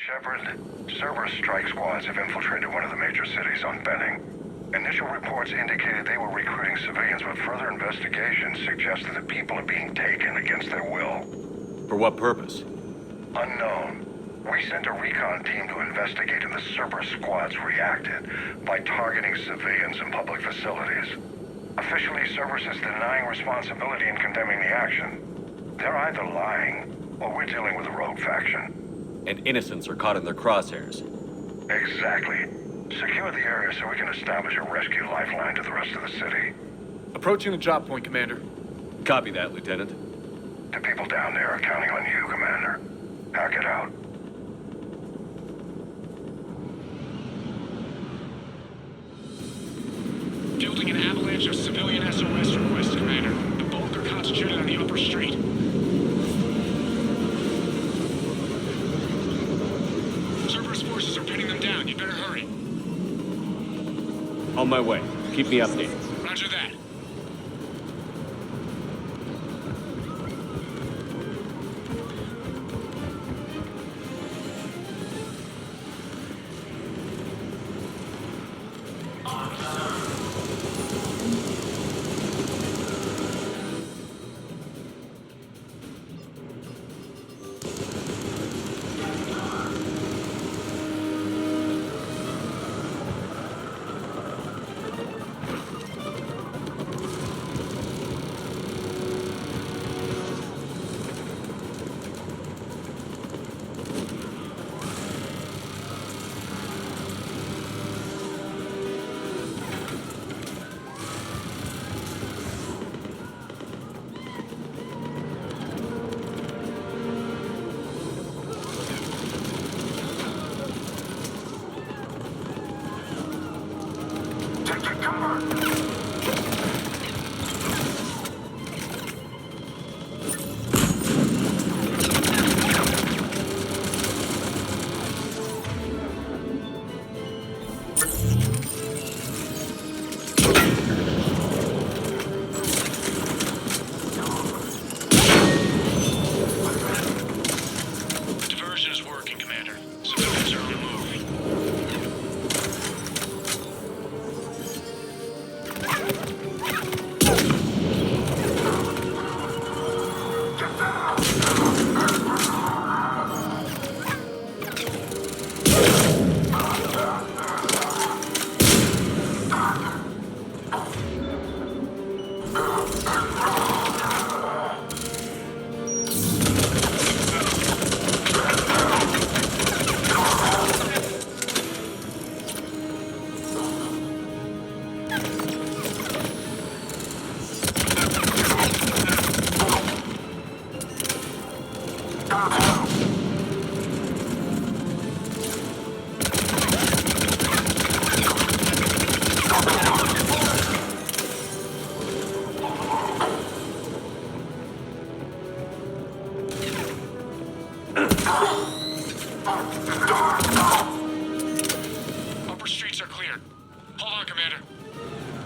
Shepard, Cerberus strike squads have infiltrated one of the major cities on Benning. Initial reports indicated they were recruiting civilians, but further investigation suggested that people are being taken against their will. For what purpose? Unknown. We sent a recon team to investigate, and the Cerberus squads reacted by targeting civilians and public facilities. Officially, Cerberus is denying responsibility and condemning the action. They're either lying, or we're dealing with a rogue faction. And innocents are caught in their crosshairs. Exactly. Secure the area so we can establish a rescue lifeline to the rest of the city. Approaching the drop point, Commander. Copy that, Lieutenant. The people down there are counting on you, Commander. Hack it out. Fielding an avalanche of civilian SOS requests, Commander. The bulk are concentrated on the upper street. Cerberus forces are pinning them down. You better hurry. On my way. Keep me updated. Roger that.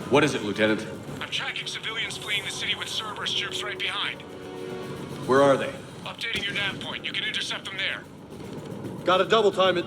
What is it, Lieutenant? I'm tracking civilians fleeing the city with Cerberus troops right behind. Where are they? Updating your nav point. You can intercept them there. Gotta double time it.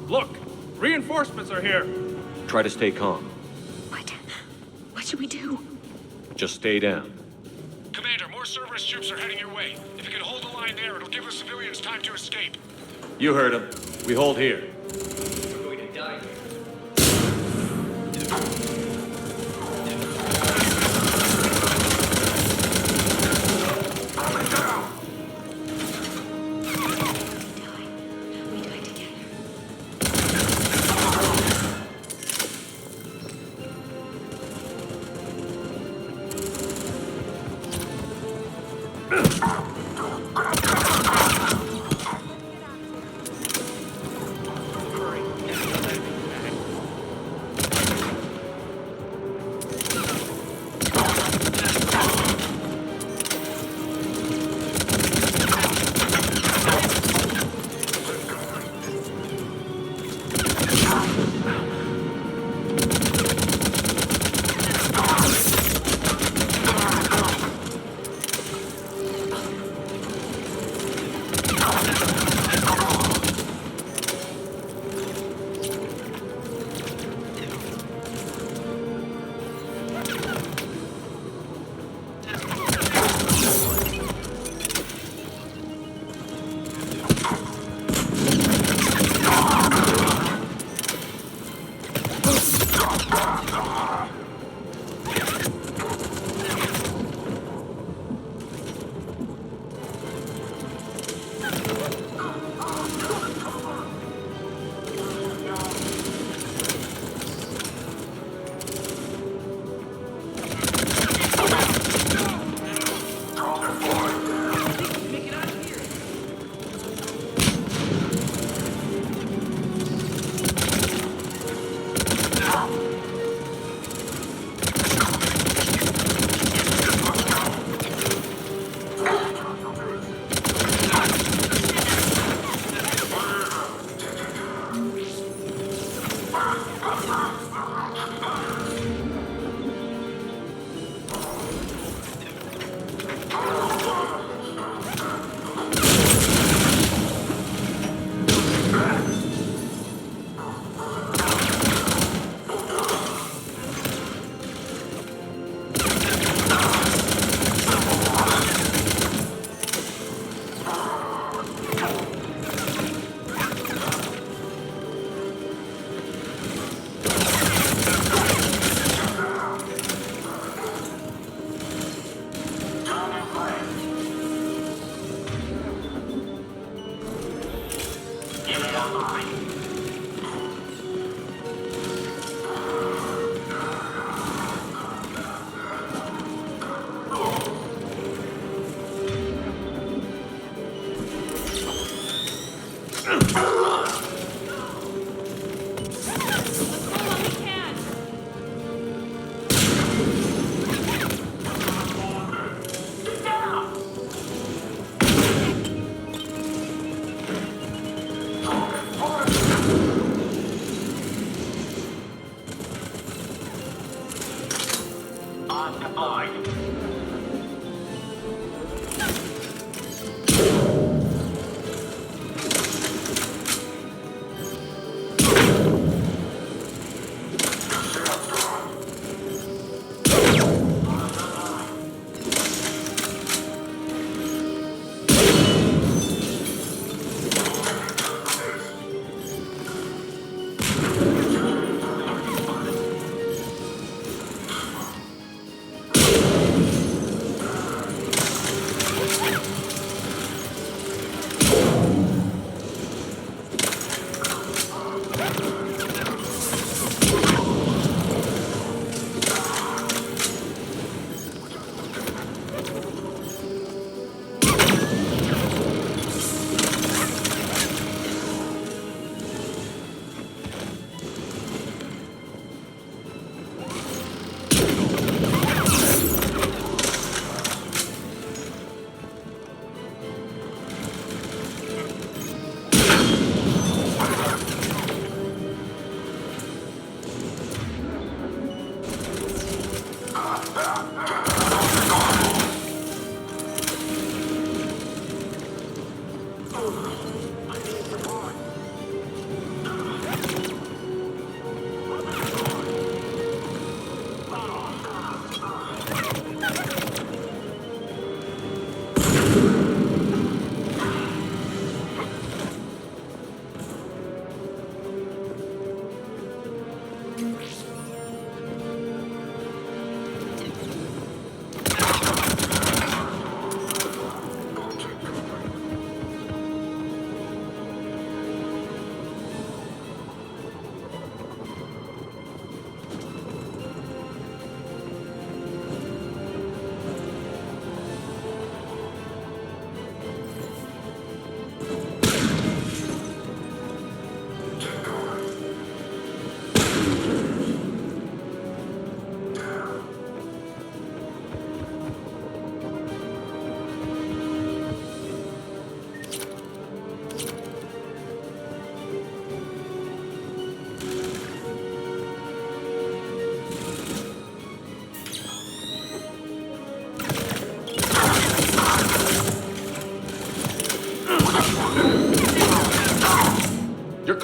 Look! Reinforcements are here! Try to stay calm. What should we do? Just stay down. Commander, more Cerberus troops are heading your way. If you can hold the line there, it'll give the civilians time to escape. You heard him. We hold here. We're going to die here.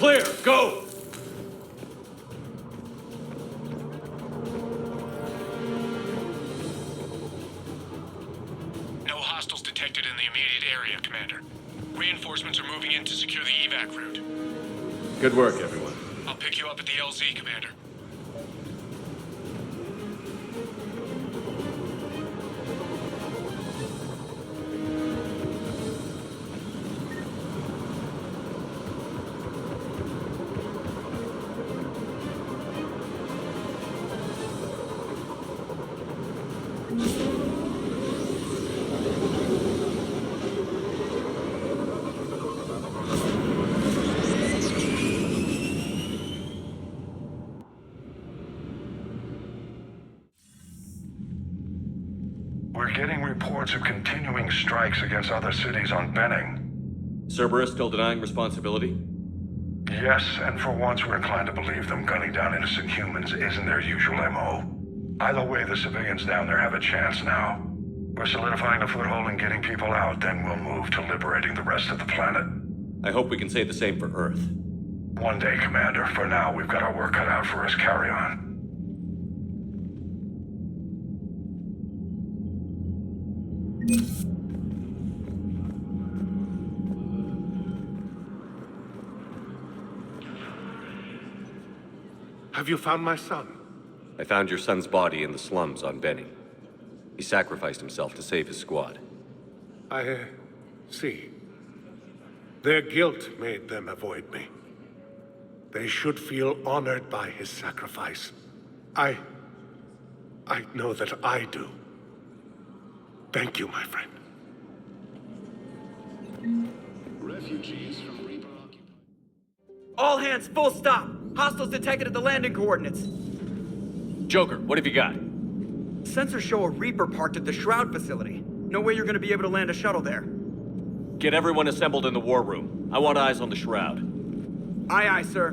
clear! Go! No hostiles detected in the immediate area, Commander. Reinforcements are moving in to secure the evac route. Good work, everyone. I'll pick you up at the LZ, Commander. We're getting reports of continuing strikes against other cities on Benning. Cerberus still denying responsibility? Yes, and for once we're inclined to believe them gunning down innocent humans isn't their usual MO. Either way, the civilians down there have a chance now. We're solidifying a foothold and getting people out, then we'll move to liberating the rest of the planet. I hope we can say the same for Earth. One day, Commander. For now, we've got our work cut out for us. Carry on. Have you found my son? I found your son's body in the slums on Benning. He sacrificed himself to save his squad. I see. Their guilt made them avoid me. They should feel honored by his sacrifice. I know that I do. Thank you, my friend. Refugees from Reaper occupied. All hands, full stop! Hostiles detected at the landing coordinates. Joker, what have you got? Sensors show a Reaper parked at the Shroud facility. No way you're gonna be able to land a shuttle there. Get everyone assembled in the war room. I want eyes on the Shroud. Aye, aye, sir.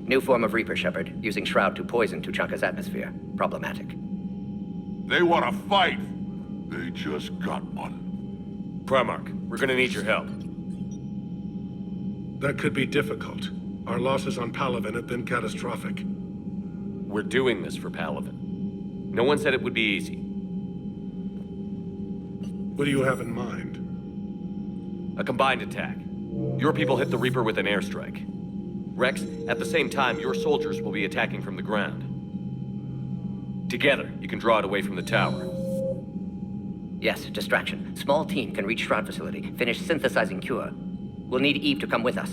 New form of Reaper, Shepard, using Shroud to poison Tuchanka's atmosphere. Problematic. They want to fight. They just got one. Primarch, we're gonna need your help. That could be difficult. Our losses on Palaven have been catastrophic. We're doing this for Palaven. No one said it would be easy. What do you have in mind? A combined attack. Your people hit the Reaper with an airstrike. Rex, at the same time, your soldiers will be attacking from the ground. Together, you can draw it away from the tower. Yes, distraction. Small team can reach Shroud facility, finish synthesizing cure. We'll need Eve to come with us.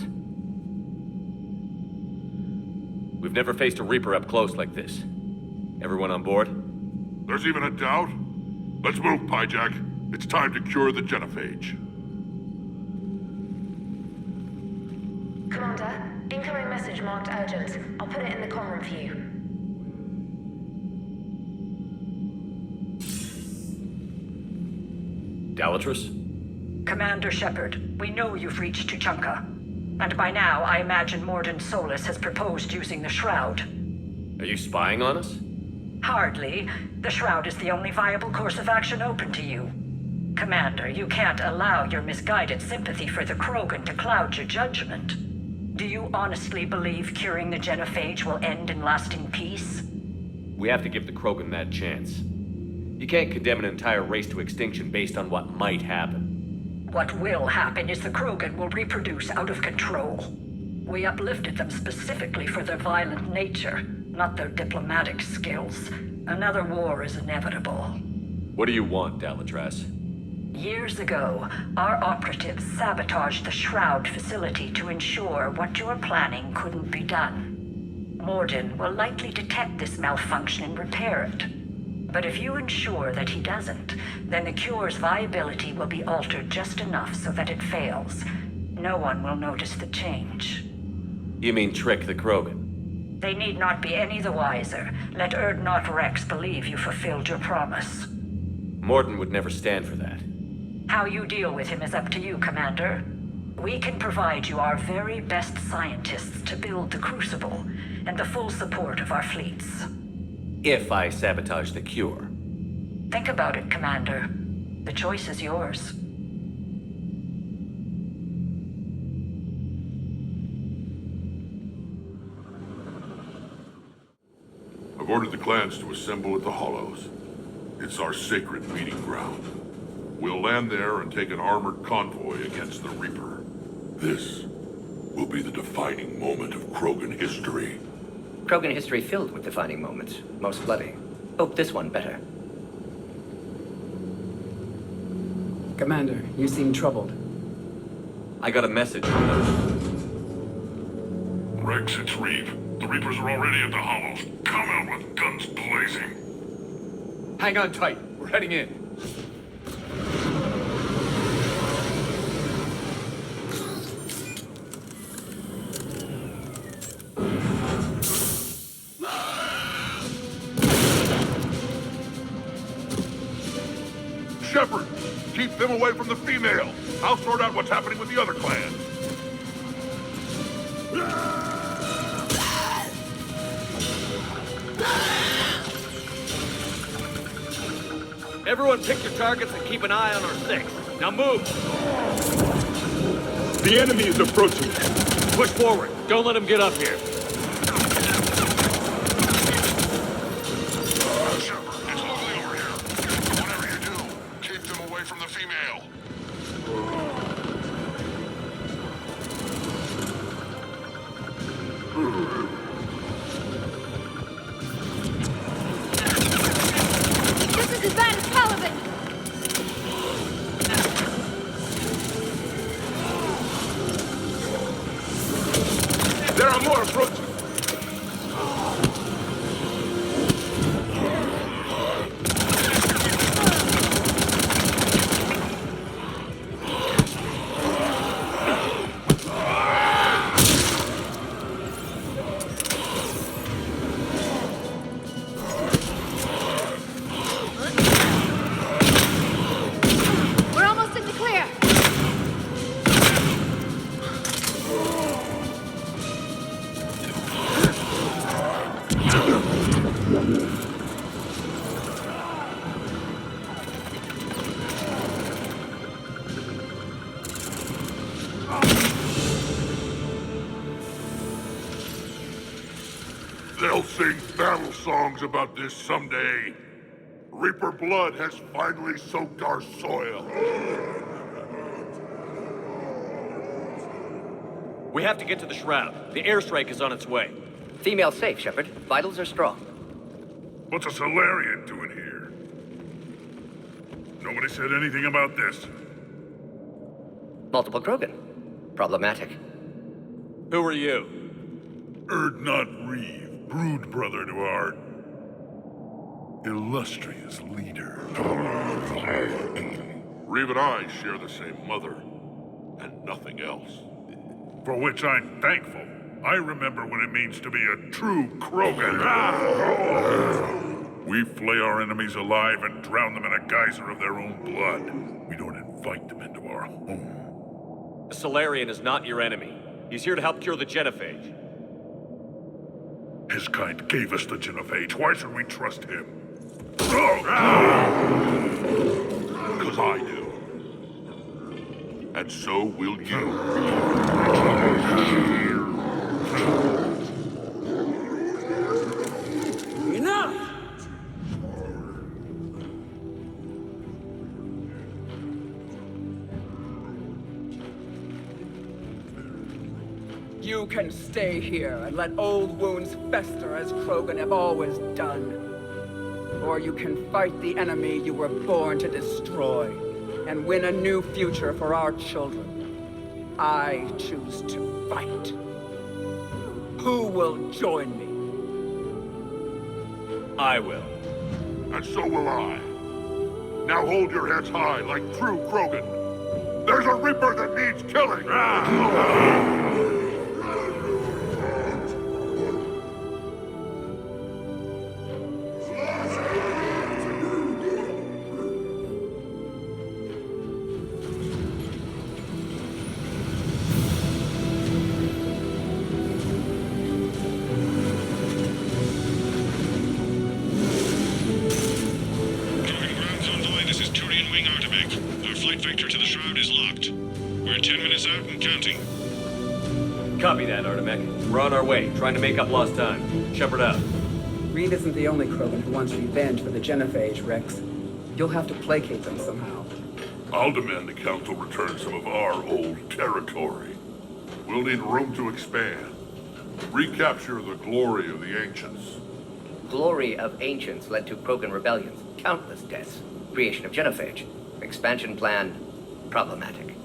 We've never faced a Reaper up close like this. Everyone on board? There's even a doubt? Let's move, Pyjack. It's time to cure the genophage. Commander, incoming message marked urgent. I'll put it in the comm room for you. Dalatrus? Commander Shepard, we know you've reached Tuchanka. And by now, I imagine Morden Solus has proposed using the Shroud. Are you spying on us? Hardly. The Shroud is the only viable course of action open to you. Commander, you can't allow your misguided sympathy for the Krogan to cloud your judgment. Do you honestly believe curing the genophage will end in lasting peace? We have to give the Krogan that chance. You can't condemn an entire race to extinction based on what might happen. What will happen is the Krogan will reproduce out of control. We uplifted them specifically for their violent nature, not their diplomatic skills. Another war is inevitable. What do you want, Dalatrus? Years ago, our operatives sabotaged the Shroud facility to ensure what you were planning couldn't be done. Morden will likely detect this malfunction and repair it. But if you ensure that he doesn't, then the cure's viability will be altered just enough so that it fails. No one will notice the change. You mean trick the Krogan? They need not be any the wiser. Let Erdnot Rex believe you fulfilled your promise. Morden would never stand for that. How you deal with him is up to you, Commander. We can provide you our very best scientists to build the Crucible, and the full support of our fleets. If I sabotage the cure. Think about it, Commander. The choice is yours. ordered the clans to assemble at the Hollows. It's our sacred meeting ground. We'll land there and take an armored convoy against the Reaper. This will be the defining moment of Krogan history. Krogan history filled with defining moments, most bloody. Hope this one better. Commander, you seem troubled. I got a message from them. Rex, it's Reeve. The Reapers are already at the Hollows. Come out with guns blazing. Hang on tight. We're heading in. Shepard, keep them away from the female. I'll sort out what's happening with the other clans. Everyone pick your targets and keep an eye on our six. Now move! The enemy is approaching. Push forward. Don't let them get up here. Shepard, it's ugly over here. Whatever you do, keep them away from the female. This is as bad as Caliban! There are more approaching. We're almost in the clear! They'll sing battle songs about this someday. Reaper blood has finally soaked our soil. We have to get to the Shroud. The airstrike is on its way. Female safe, Shepard. Vitals are strong. What's a Solarian doing here? Nobody said anything about this. Multiple Krogan. Problematic. Who are you? Erdnot Reeve, brood brother to our illustrious leader. Reeve and I share the same mother, and nothing else. For which I'm thankful. I remember what it means to be a true Krogan. We flay our enemies alive and drown them in a geyser of their own blood. We don't invite them into our home. The Solarian is not your enemy. He's here to help cure the genophage. His kind gave us the genophage. Why should we trust him? Because I do. And so will you. Enough! You can stay here and let old wounds fester as Krogan have always done. Or you can fight the enemy you were born to destroy and win a new future for our children. I choose to fight. Who will join me? I will. And so will I. Now hold your heads high like true Krogan. There's a Reaper that needs killing! Copy that, Artemek. We're on our way, trying to make up lost time. Shepard out. Reed isn't the only Krogan who wants revenge for the Genophage, Rex. You'll have to placate them somehow. I'll demand the Council return some of our old territory. We'll need room to expand. Recapture the glory of the Ancients. Glory of Ancients led to Krogan rebellions, countless deaths, creation of Genophage. Expansion plan, problematic.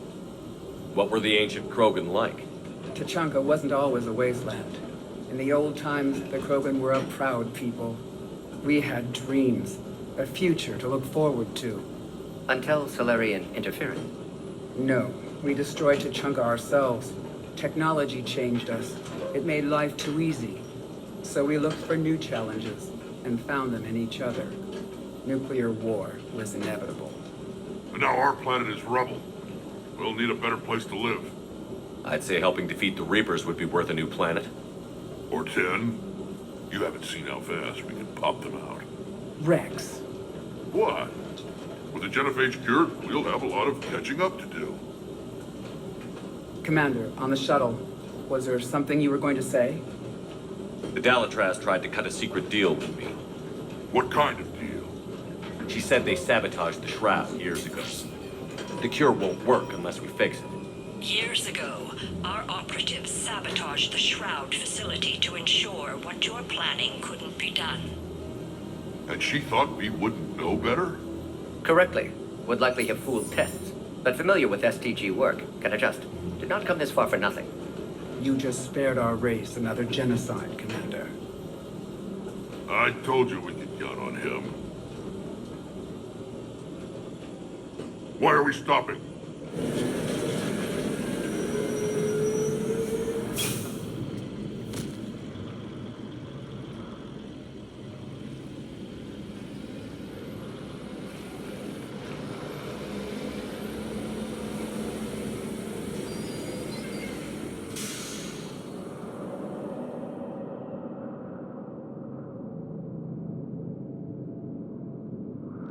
What were the ancient Krogan like? Tachanka wasn't always a wasteland. In the old times, the Krogan were a proud people. We had dreams, a future to look forward to. Until Solarian interference. No, we destroyed Tachanka ourselves. Technology changed us. It made life too easy. So we looked for new challenges and found them in each other. Nuclear war was inevitable. And now our planet is rubble. We'll need a better place to live. I'd say helping defeat the Reapers would be worth a new planet. Or 10. You haven't seen how fast we can pop them out. Rex. What? With the Genophage cured, we'll have a lot of catching up to do. Commander, on the shuttle, was there something you were going to say? The Dalatraz tried to cut a secret deal with me. What kind of deal? She said they sabotaged the Shroud years ago. The cure won't work unless we fix it. Years ago, our operatives sabotaged the Shroud facility to ensure what you're planning couldn't be done. And she thought we wouldn't know better? Correctly. Would likely have fooled tests. But familiar with STG work, can adjust. Did not come this far for nothing. You just spared our race another genocide, Commander. I told you we could count on him. Why are we stopping?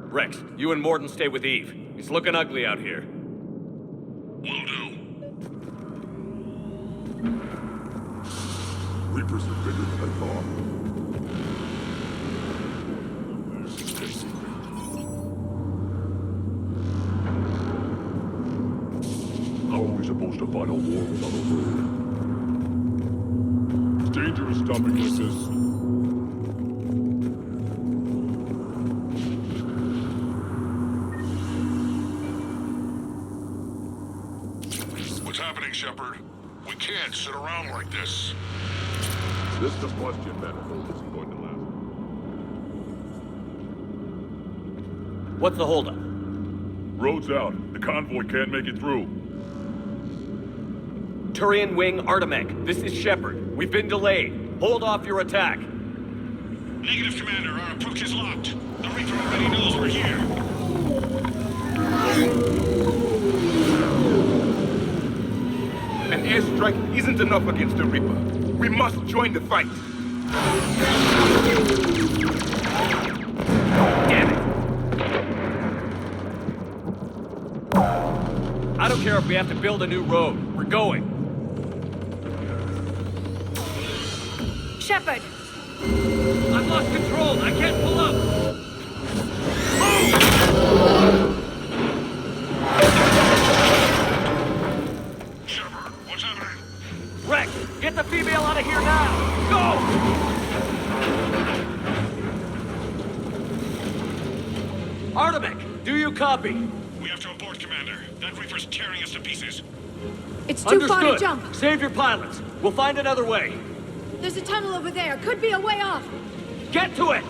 Rex, you and Morden stay with Eve. It's looking ugly out here. Will do. Reapers are bigger than I thought. How are we supposed to fight a war without a road? It's dangerous stopping like this. Shepard. We can't sit around like this. This combustion manifold isn't going to last. What's the holdup? Road's out. The convoy can't make it through. Turian Wing Artemech, this is Shepard. We've been delayed. Hold off your attack. Negative, Commander. Our approach is locked. The Reaper already knows we're here. An airstrike isn't enough against the Reaper. We must join the fight. Damn it! I don't care if we have to build a new road. We're going. Shepard! I've lost control. I can't pull up. Shepard, what's happening? Rex, get the female out of here now! Go! Artemech, do you copy? We have to abort, Commander. That Reaper's tearing us to pieces. It's too far to Understood. jump. Save your pilots. We'll find another way. There's a tunnel over there. Could be a way off. Get to it!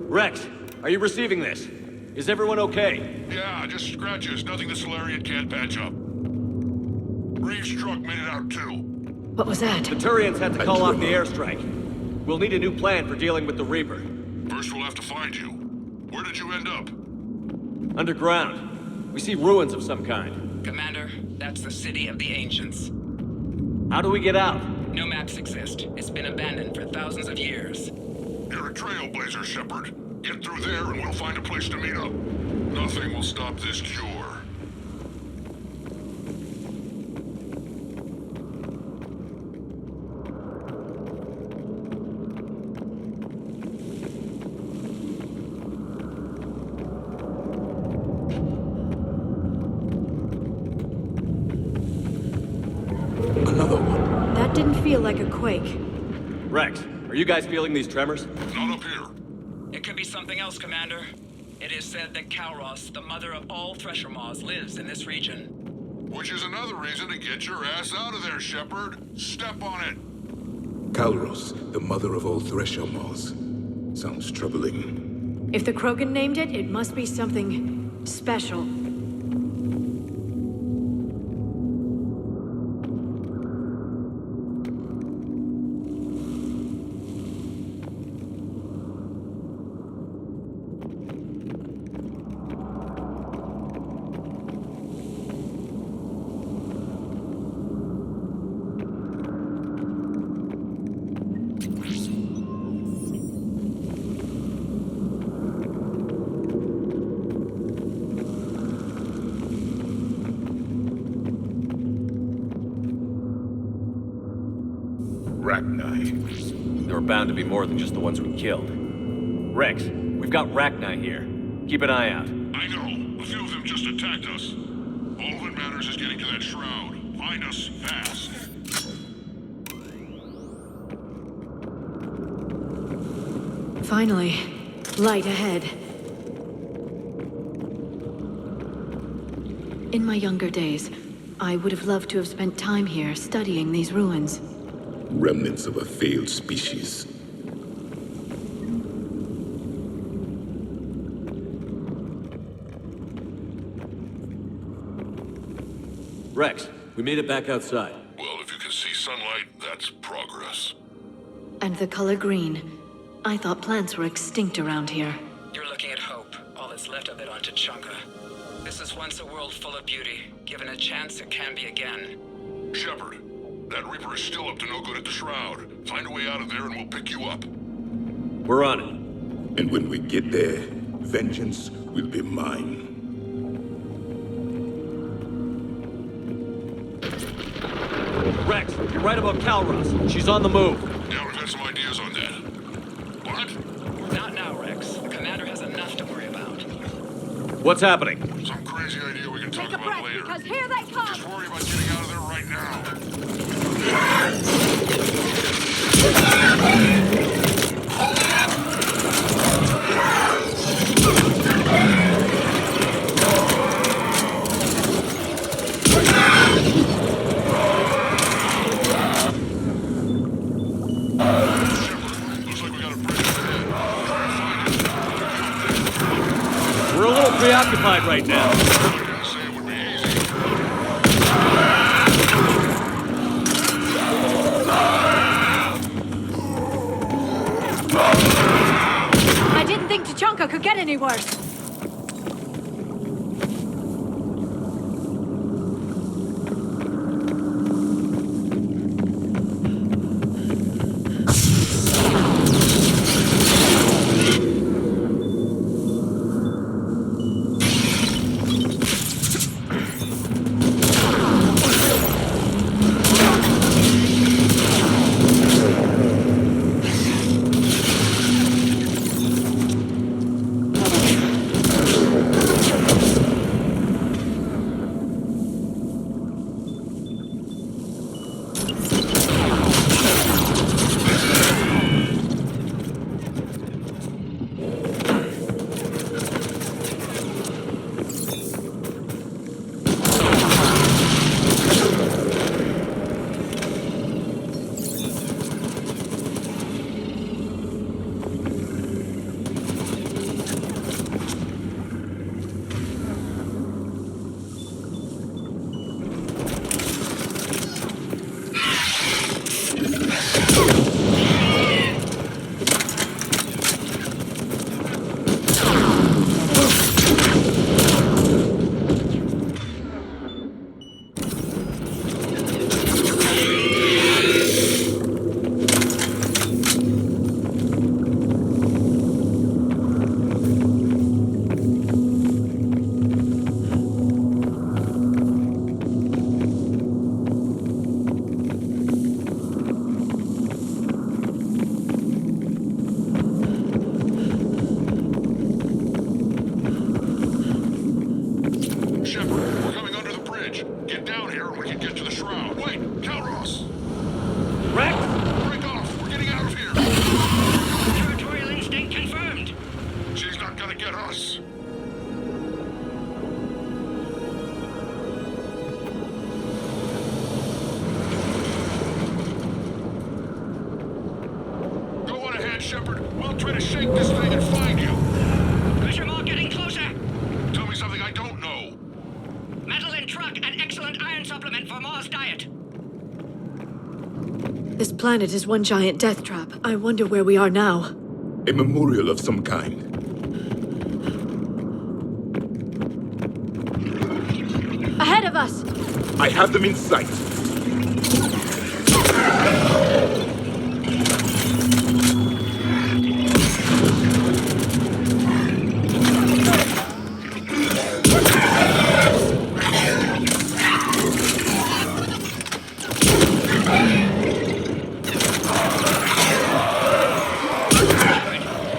Rex, are you receiving this? Is everyone okay? Yeah, just scratches. Nothing the Solarian can't patch up. Reeves' truck made it out, too. What was that? The Turians had to call off the airstrike. We'll need a new plan for dealing with the Reaper. First, we'll have to find you. Where did you end up? Underground. We see ruins of some kind. Commander, that's the city of the Ancients. How do we get out? No maps exist. It's been abandoned for thousands of years. You're a trailblazer, Shepard. Get through there and we'll find a place to meet up. Nothing will stop this cure. like a quake. Rex, are you guys feeling these tremors? Not up here. It could be something else, Commander. It is said that Kalros, the mother of all Thresher Maws, lives in this region. Which is another reason to get your ass out of there, Shepard. Step on it. Kalros, the mother of all Thresher Maws. Sounds troubling. If the Krogan named it, it must be something special. There were bound to be more than just the ones we killed. Rex, we've got Rachni here. Keep an eye out. I know. A few of them just attacked us. All that matters is getting to that shroud. Find us fast. Finally, light ahead. In my younger days, I would have loved to have spent time here studying these ruins. Remnants of a failed species. Rex, we made it back outside. Well, if you can see sunlight, that's progress. And the color green. I thought plants were extinct around here. You're looking at hope, all that's left of it on Tuchanka. This is once a world full of beauty. Given a chance, it can be again. Shepard, that Reaper is still up to no good at the Shroud. Find a way out of there and we'll pick you up. We're on it. And when we get there, vengeance will be mine. Rex, you're right about Kalros. She's on the move. Yeah, we've got some ideas on that. What? Not now, Rex. The commander has enough to worry about. What's happening? Some crazy idea we can talk Take a about breath, later. because here they come! Just worry about getting out of there right now. We're a little preoccupied right now. I didn't think Tuchanka could get any worse. Shepard. We'll try to shake this thing and find you. Pressure mark getting closer. Tell me something I don't know. Metal in truck and excellent iron supplement for Mars diet. This planet is one giant death trap. I wonder where we are now. A memorial of some kind. Ahead of us! I have them in sight.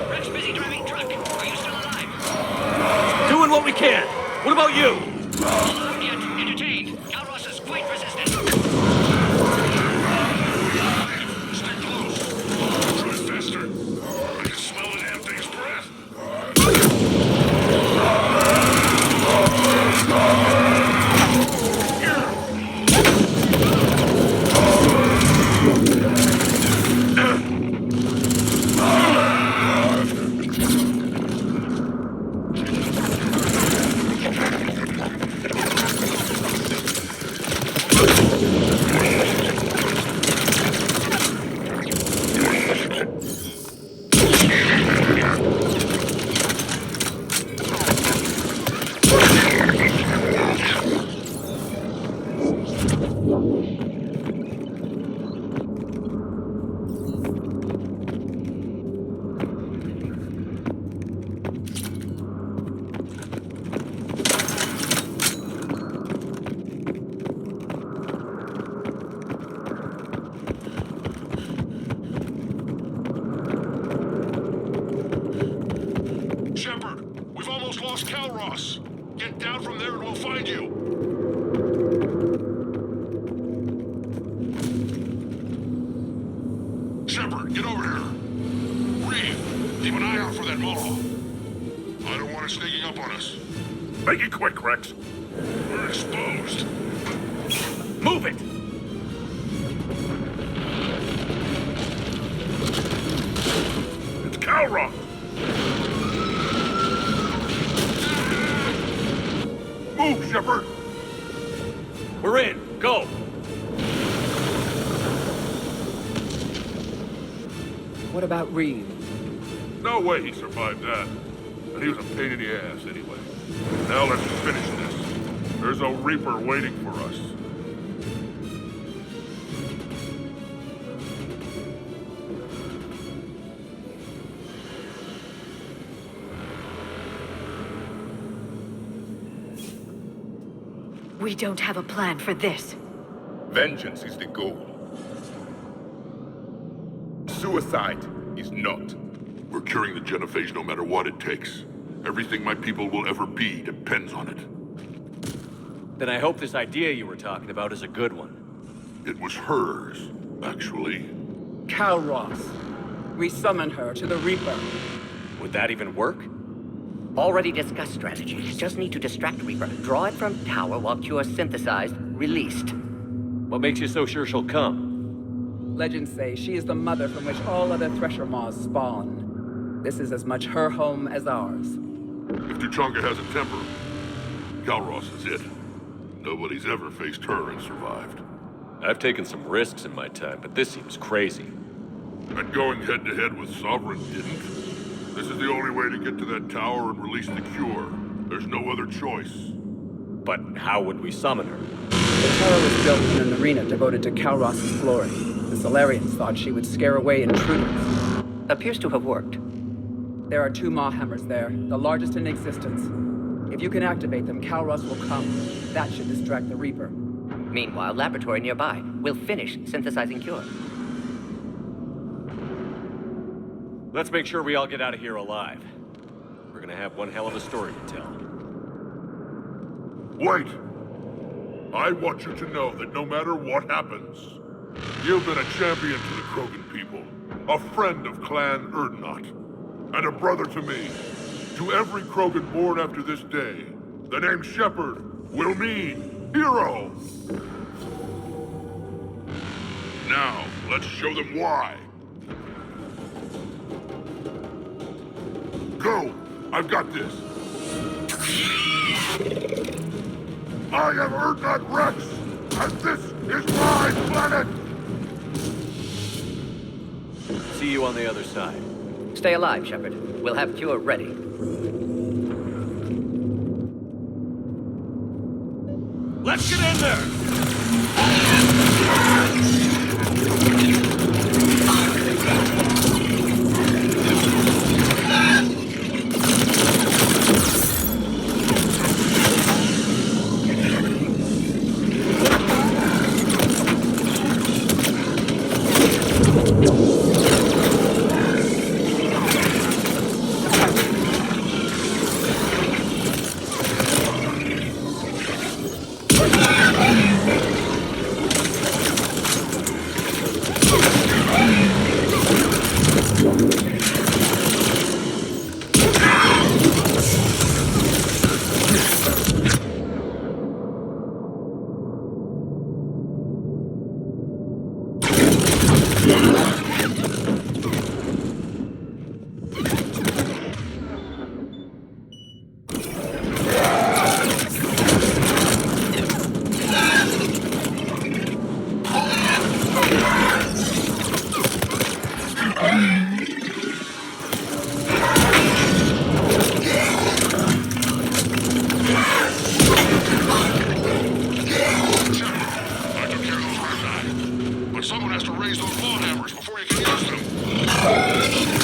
Rex busy driving truck. Are you still alive? Doing what we can. What about you? Alarmed yet. Entertained. Calros is quite resistant. Stay close. Try faster. I can smell the damn thing's breath. Shepard, we've almost lost Calros. Get down from there and we'll find you. Shepard, get over here. Reed, keep an eye out for that Maw. I don't want it sneaking up on us. Make it quick, Rex. We're exposed. Move it! It's Calros! Move, Shepard! We're in. Go. What about Reed? No way he survived that. And he was a pain in the ass anyway. Now let's finish this. There's a Reaper waiting for us. We don't have a plan for this. Vengeance is the goal. Suicide is not. We're curing the genophage no matter what it takes. Everything my people will ever be depends on it. Then I hope this idea you were talking about is a good one. It was hers, actually. Calros. We summon her to the Reaper. Would that even work? Already discussed strategy. Just need to distract Reaper. Draw it from tower while Cure synthesized, released. What makes you so sure she'll come? Legends say she is the mother from which all other Thresher Maws spawn. This is as much her home as ours. If Tuchanka has a temper, Calros is it. Nobody's ever faced her and survived. I've taken some risks in my time, but this seems crazy. And going head-to-head with Sovereign didn't. This is the only way to get to that tower and release the cure. There's no other choice. But how would we summon her? The tower was built in an arena devoted to Calros' glory. The Solarians thought she would scare away intruders. Appears to have worked. There are 2 Maw hammers there, the largest in existence. If you can activate them, Calros will come. That should distract the Reaper. Meanwhile, laboratory nearby. We'll finish synthesizing Cure. Let's make sure we all get out of here alive. We're gonna have one hell of a story to tell. Wait! I want you to know that no matter what happens, you've been a champion to the Krogan people, a friend of Clan Erdnot, and a brother to me. To every Krogan born after this day, the name Shepard will mean hero! Now, let's show them why. Go! I've got this! I am Erdnut Rex, and this is my planet! See you on the other side. Stay alive, Shepard. We'll have cure ready. Let's get in there!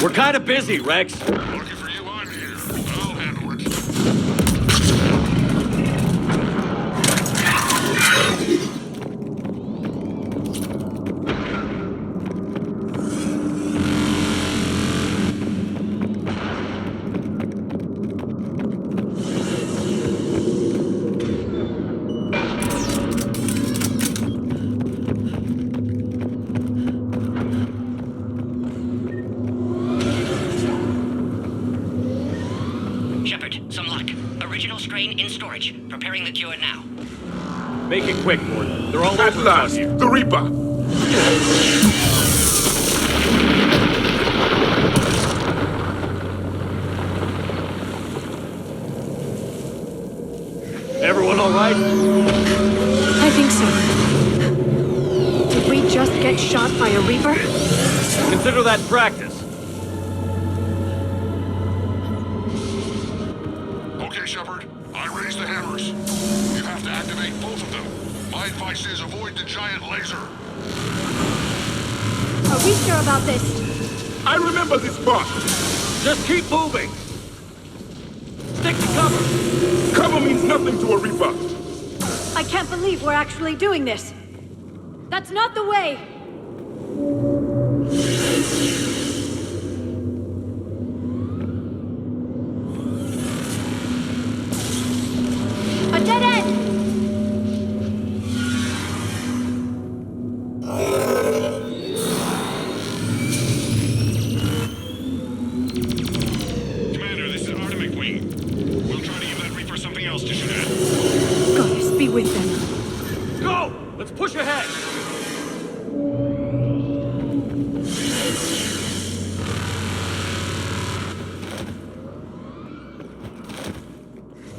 We're kind of busy, Rex. Lucky for you, I'm here. I'll handle it. In storage. Preparing the cure now. Make it quick, Gordon. They're all At over last, here. the Reaper! Everyone all right? I think so. Did we just get shot by a Reaper? Consider that practice. Okay, Shepard. I raised the hammers. You have to activate both of them. My advice is avoid the giant laser. Are we sure about this? I remember this part! Just keep moving! Stick to cover! Cover means nothing to a Reaper! I can't believe we're actually doing this. That's not the way! A dead end! Commander, this is Artemic Wing. We'll try to give that Reaper something else to shoot at. Goddess be with them. Go! Let's push ahead!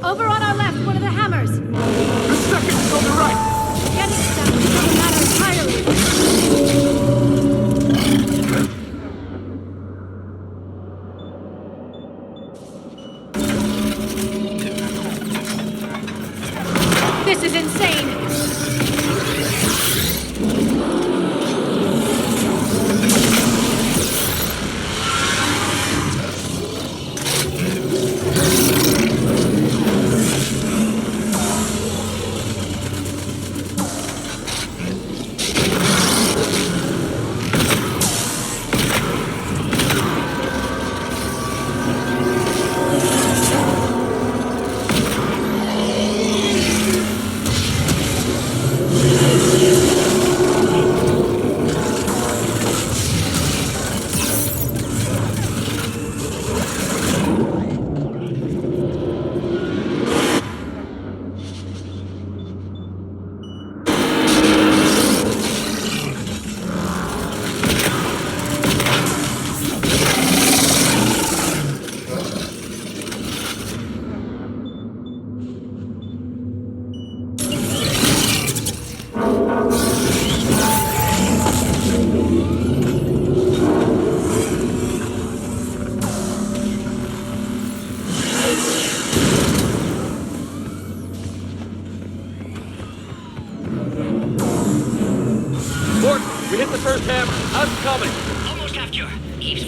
Over on our left, one of the hammers. The second is on the right! Getting to them doesn't matter entirely. This is insane!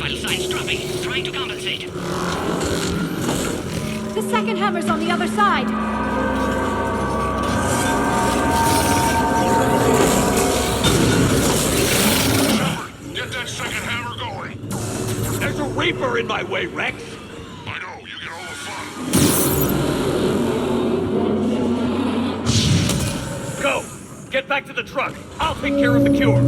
vital signs dropping. Trying to compensate. The second hammer's on the other side. Shepard, get that second hammer going. There's a Reaper in my way, Rex. I know, you get all the fun. Go! Get back to the truck. I'll take care of the cure.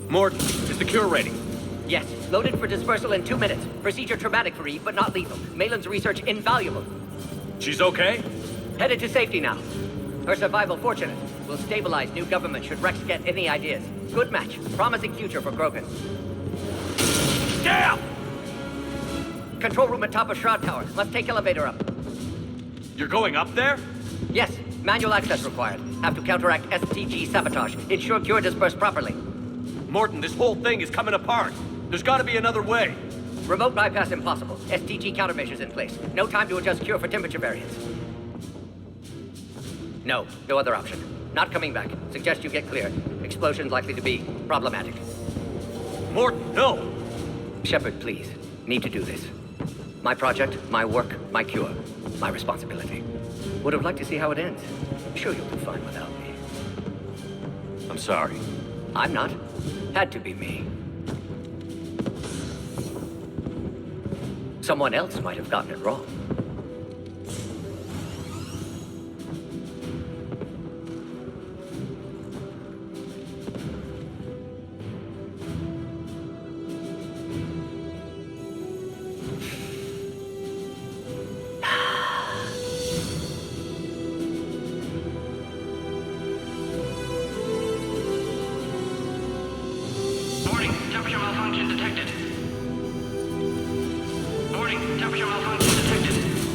Morton, is the cure ready? Yes, loaded for dispersal in 2 minutes. Procedure traumatic for Eve, but not lethal. Malin's research invaluable. She's okay? Headed to safety now. Her survival fortunate. Will stabilize new government should Rex get any ideas. Good match. Promising future for Krogan. Damn! Control room at top of Shroud Tower. Must take elevator up. You're going up there? Yes, manual access required. Have to counteract STG sabotage. Ensure cure dispersed properly. Morton, this whole thing is coming apart. There's gotta be another way. Remote bypass impossible. STG countermeasures in place. No time to adjust cure for temperature variance. No other option. Not coming back. Suggest you get clear. Explosion's likely to be problematic. Morton, no! Shepard, please. Need to do this. My project, my work, my cure. My responsibility. Would have liked to see how it ends. Sure you'll do fine without me. I'm sorry. I'm not. Had to be me. Someone else might have gotten it wrong. Warning, temperature malfunction detected. Warning, temperature malfunction detected.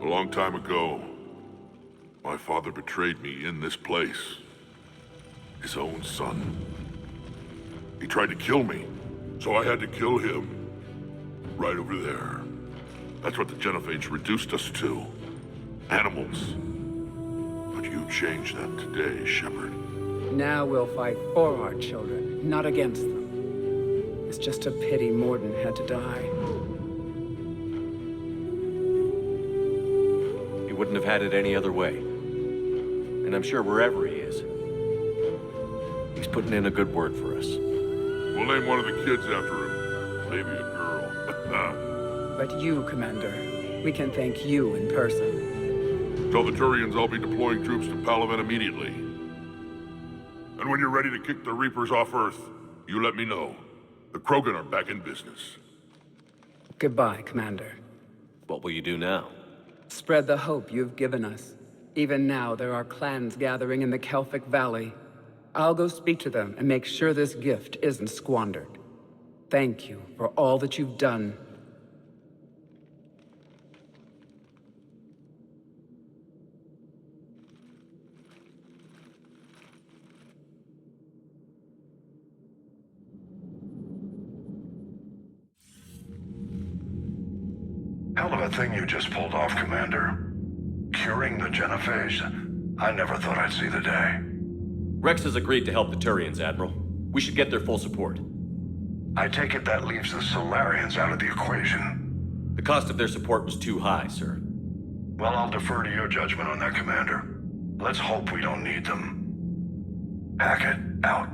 long time ago, my father betrayed me in this place. His own son. He tried to kill me, so I had to kill him. Right over there. That's what the Genophage reduced us to. Animals. But you changed that today, Shepard. Now we'll fight for our children, not against them. It's just a pity Morden had to die. He wouldn't have had it any other way. And I'm sure wherever he is, he's putting in a good word for us. We'll name one of the kids after him. Maybe a girl. But you, Commander, we can thank you in person. Tell the Turians I'll be deploying troops to Palaven immediately. And when you're ready to kick the Reapers off Earth, you let me know. The Krogan are back in business. Goodbye, Commander. What will you do now? Spread the hope you've given us. Even now, there are clans gathering in the Kelphic Valley. I'll go speak to them and make sure this gift isn't squandered. Thank you for all that you've done. Hell of a thing you just pulled off, Commander. Curing the Genophage? I never thought I'd see the day. Rex has agreed to help the Turians, Admiral. We should get their full support. I take it that leaves the Solarians out of the equation. The cost of their support was too high, sir. Well, I'll defer to your judgment on that, Commander. Let's hope we don't need them. Hackett, out.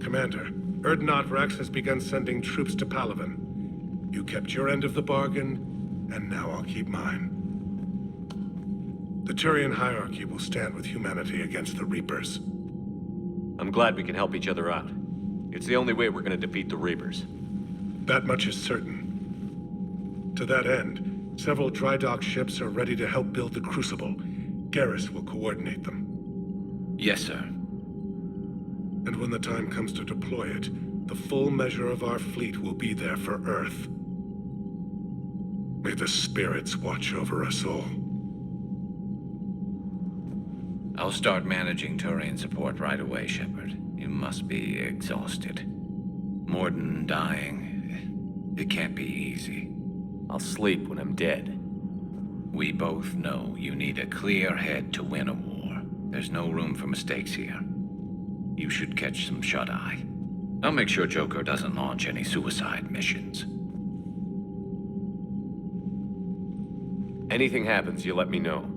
Commander, Erdnot Rex has begun sending troops to Palaven. You kept your end of the bargain, and now I'll keep mine. The Turian hierarchy will stand with humanity against the Reapers. I'm glad we can help each other out. It's the only way we're gonna defeat the Reapers. That much is certain. To that end, several dry dock ships are ready to help build the Crucible. Garrus will coordinate them. Yes, sir. And when the time comes to deploy it, the full measure of our fleet will be there for Earth. May the spirits watch over us all. I'll start managing Turian support right away, Shepard. You must be exhausted. Morden dying. It can't be easy. I'll sleep when I'm dead. We both know you need a clear head to win a war. There's no room for mistakes here. You should catch some shut-eye. I'll make sure Joker doesn't launch any suicide missions. Anything happens, you let me know.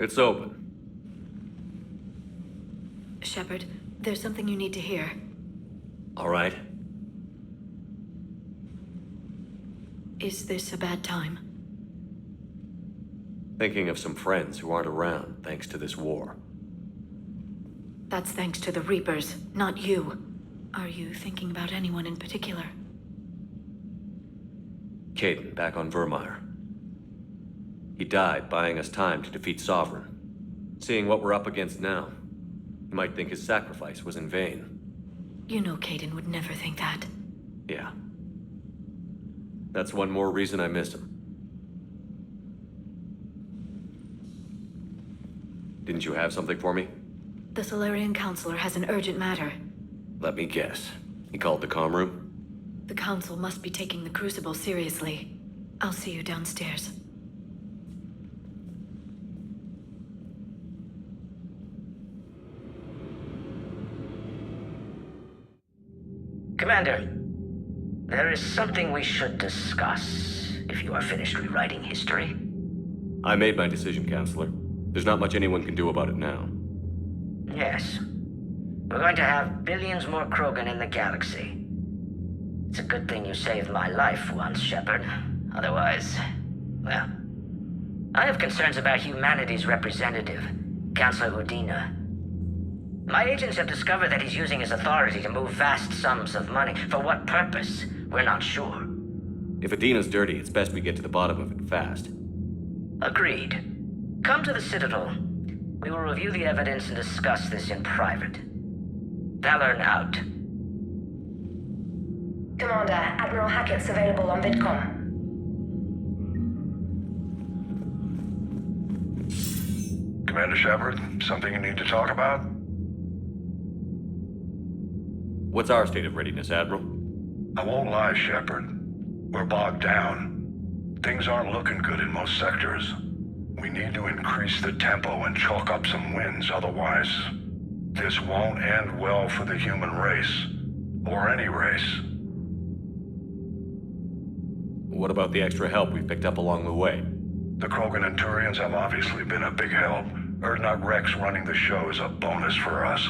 It's open. Shepard, there's something you need to hear. All right. Is this a bad time? Thinking of some friends who aren't around thanks to this war. That's thanks to the Reapers, not you. Are you thinking about anyone in particular? Caden, back on Vermeer. He died buying us time to defeat Sovereign. Seeing what we're up against now, you might think his sacrifice was in vain. You know Caden would never think that. Yeah. That's one more reason I miss him. Didn't you have something for me? The Solarian Counselor has an urgent matter. Let me guess. He called the comm room? The Council must be taking the Crucible seriously. I'll see you downstairs. Commander, there is something we should discuss, if you are finished rewriting history. I made my decision, Counselor. There's not much anyone can do about it now. Yes. We're going to have billions more Krogan in the galaxy. It's a good thing you saved my life once, Shepard. Otherwise, well... I have concerns about humanity's representative, Councilor Udina. My agents have discovered that he's using his authority to move vast sums of money. For what purpose? We're not sure. If Adina's dirty, it's best we get to the bottom of it fast. Agreed. Come to the Citadel. We will review the evidence and discuss this in private. Valorn out. Commander, Admiral Hackett's available on VidCom. Commander Shepard, something you need to talk about? What's our state of readiness, Admiral? I won't lie, Shepard. We're bogged down. Things aren't looking good in most sectors. We need to increase the tempo and chalk up some wins, otherwise this won't end well for the human race. Or any race. What about the extra help we've picked up along the way? The Krogan and Turians have obviously been a big help. Urdnot Rex running the show is a bonus for us.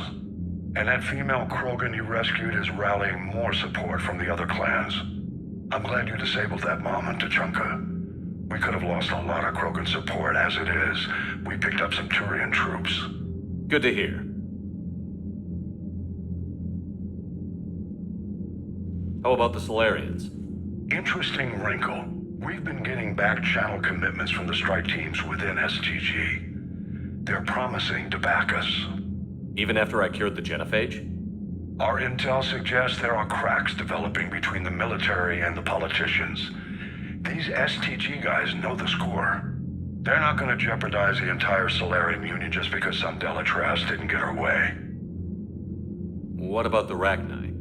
And that female Krogan you rescued is rallying more support from the other clans. I'm glad you disabled that mom in Tuchanka. We could have lost a lot of Krogan support as it is. We picked up some Turian troops. Good to hear. How about the Solarians? Interesting wrinkle. We've been getting back-channel commitments from the strike teams within STG. They're promising to back us. Even after I cured the genophage? Our intel suggests there are cracks developing between the military and the politicians. These STG guys know the score. They're not going to jeopardize the entire Solarian Union just because some Delatras didn't get her way. What about the Rachni?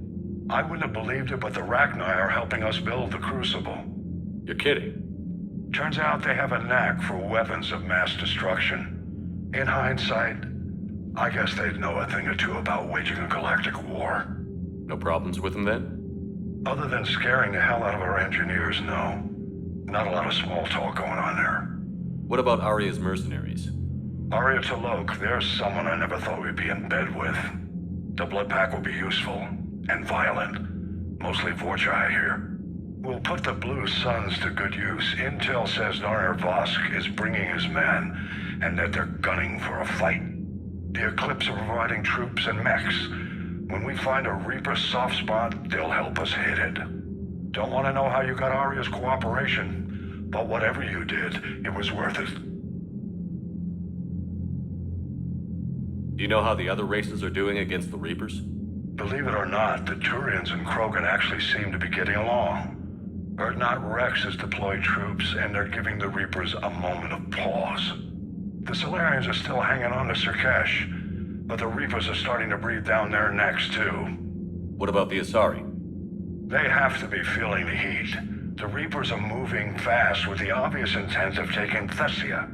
I wouldn't have believed it, but the Rachni are helping us build the Crucible. You're kidding. Turns out they have a knack for weapons of mass destruction. In hindsight, I guess they'd know a thing or two about waging a galactic war. No problems with them then? Other than scaring the hell out of our engineers, no. Not a lot of small talk going on there. What about Arya's mercenaries? Arya T'Loak, there's someone I never thought we'd be in bed with. The blood pack will be useful. And violent. Mostly Vorcha, I hear. We'll put the Blue Suns to good use. Intel says Narner Vosk is bringing his men, and that they're gunning for a fight. The Eclipse are providing troops and mechs. When we find a Reaper soft spot, they'll help us hit it. Don't want to know how you got Arya's cooperation, but whatever you did, it was worth it. Do you know how the other races are doing against the Reapers? Believe it or not, the Turians and Krogan actually seem to be getting along. Urdnot Rex has deployed troops, and they're giving the Reapers a moment of pause. The Solarians are still hanging on to Surkesh, but the Reapers are starting to breathe down their necks, too. What about the Asari? They have to be feeling the heat. The Reapers are moving fast with the obvious intent of taking Thessia.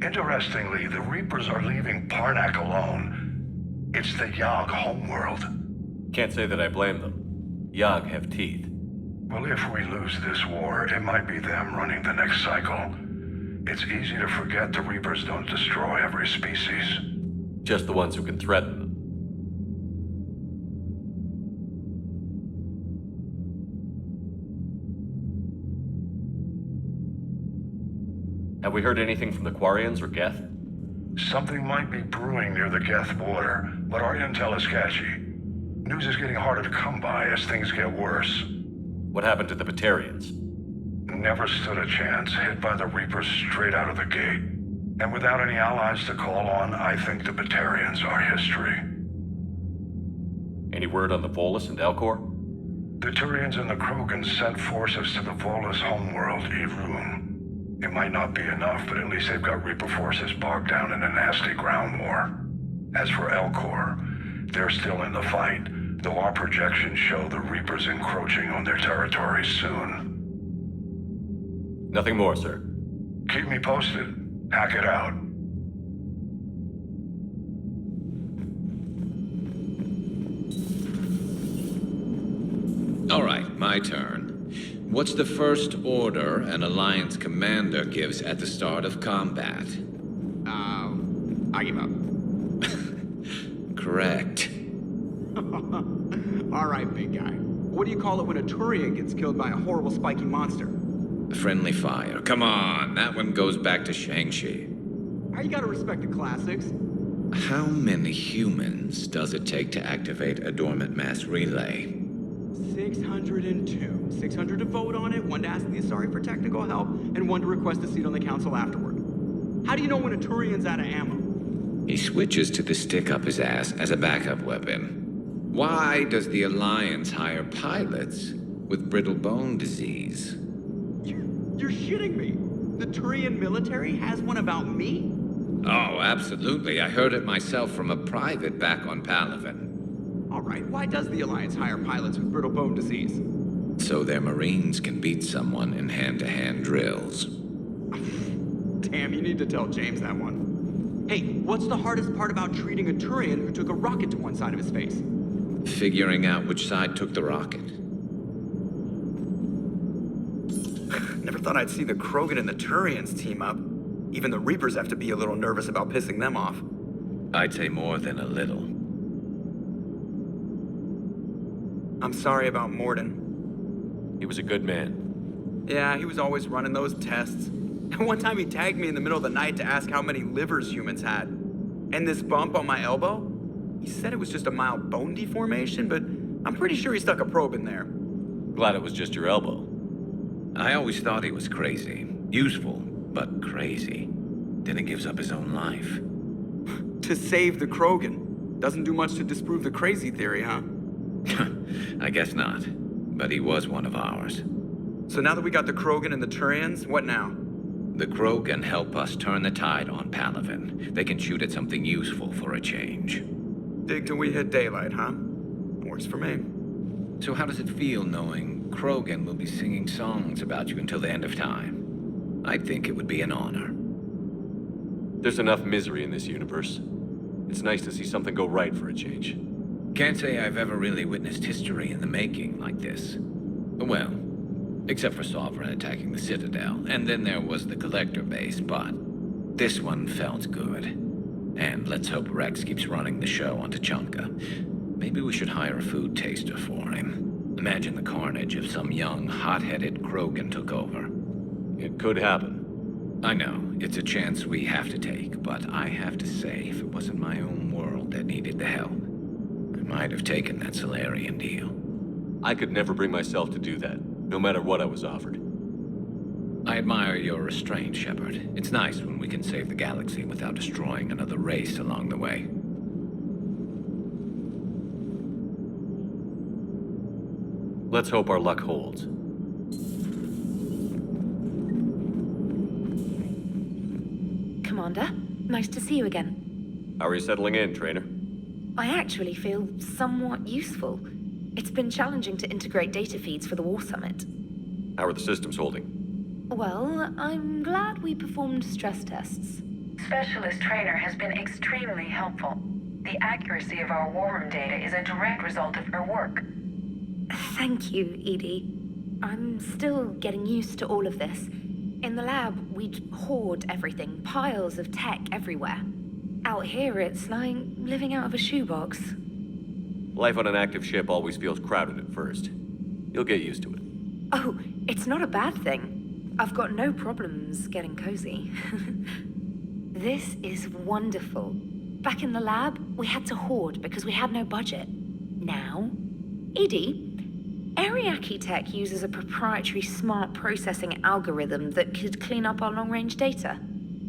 Interestingly, the Reapers are leaving Parnak alone. It's the Yogg homeworld. Can't say that I blame them. Yogg have teeth. Well, if we lose this war, it might be them running the next cycle. It's easy to forget the Reapers don't destroy every species. Just the ones who can threaten them. Have we heard anything from the Quarians or Geth? Something might be brewing near the Geth border, but our intel is sketchy. News is getting harder to come by as things get worse. What happened to the Batarians? Never stood a chance, hit by the Reapers straight out of the gate. And without any allies to call on, I think the Batarians are history. Any word on the Volus and Elcor? The Turians and the Krogan sent forces to the Volus homeworld, Irun. It might not be enough, but at least they've got Reaper forces bogged down in a nasty ground war. As for Elcor, they're still in the fight, though our projections show the Reapers encroaching on their territory soon. Nothing more, sir. Keep me posted. Hack it out. All right, my turn. What's the first order an Alliance commander gives at the start of combat? I give up. Correct. All right, big guy. What do you call it when a Turian gets killed by a horrible spiky monster? Friendly fire. Come on, that one goes back to Shang-Chi. You gotta respect the classics. How many humans does it take to activate a dormant mass relay? 602. 600 to vote on it, 1 to ask the Asari for technical help, and 1 to request a seat on the council afterward. How do you know when a Turian's out of ammo? He switches to the stick up his ass as a backup weapon. Why does the Alliance hire pilots with brittle bone disease? You're shitting me. The Turian military has one about me? Oh, absolutely. I heard it myself from a private back on Palaven. All right, why does the Alliance hire pilots with brittle bone disease? So their Marines can beat someone in hand-to-hand drills. Damn, you need to tell James that one. Hey, what's the hardest part about treating a Turian who took a rocket to one side of his face? Figuring out which side took the rocket. Never thought I'd see the Krogan and the Turians team up. Even the Reapers have to be a little nervous about pissing them off. I'd say more than a little. I'm sorry about Morden. He was a good man. Yeah, he was always running those tests. And one time he tagged me in the middle of the night to ask how many livers humans had. And this bump on my elbow? He said it was just a mild bone deformation, but I'm pretty sure he stuck a probe in there. Glad it was just your elbow. I always thought he was crazy. Useful, but crazy. Then he gives up his own life. To save the Krogan. Doesn't do much to disprove the crazy theory, huh? I guess not. But he was one of ours. So now that we got the Krogan and the Turians, what now? The Krogan help us turn the tide on Palaven. They can shoot at something useful for a change. Dig till we hit daylight, huh? Works for me. So how does it feel knowing Krogan will be singing songs about you until the end of time? I think it would be an honor. There's enough misery in this universe. It's nice to see something go right for a change. Can't say I've ever really witnessed history in the making like this. Well, except for Sovereign attacking the Citadel, and then there was the Collector base, but this one felt good. And let's hope Rex keeps running the show on Tuchanka. Maybe we should hire a food taster for him. Imagine the carnage if some young, hot-headed Krogan took over. It could happen. I know, it's a chance we have to take, but I have to say, if it wasn't my own world that needed the help, I might have taken that Solarian deal. I could never bring myself to do that, no matter what I was offered. I admire your restraint, Shepard. It's nice when we can save the galaxy without destroying another race along the way. Let's hope our luck holds. Commander, nice to see you again. How are you settling in, Trainer? I actually feel somewhat useful. It's been challenging to integrate data feeds for the War Summit. How are the systems holding? Well, I'm glad we performed stress tests. Specialist Trainer has been extremely helpful. The accuracy of our war room data is a direct result of her work. Thank you, Edie. I'm still getting used to all of this. In the lab, we'd hoard everything, piles of tech everywhere. Out here, it's like living out of a shoebox. Life on an active ship always feels crowded at first. You'll get used to it. Oh, it's not a bad thing. I've got no problems getting cozy. This is wonderful. Back in the lab, we had to hoard because we had no budget. Now, Edie, Ariake Tech uses a proprietary smart processing algorithm that could clean up our long-range data.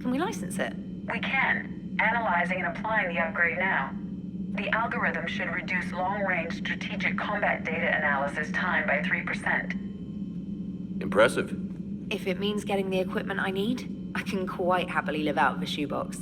Can we license it? We can. Analyzing and applying the upgrade now. The algorithm should reduce long-range strategic combat data analysis time by 3%. Impressive. If it means getting the equipment I need, I can quite happily live out of a shoebox.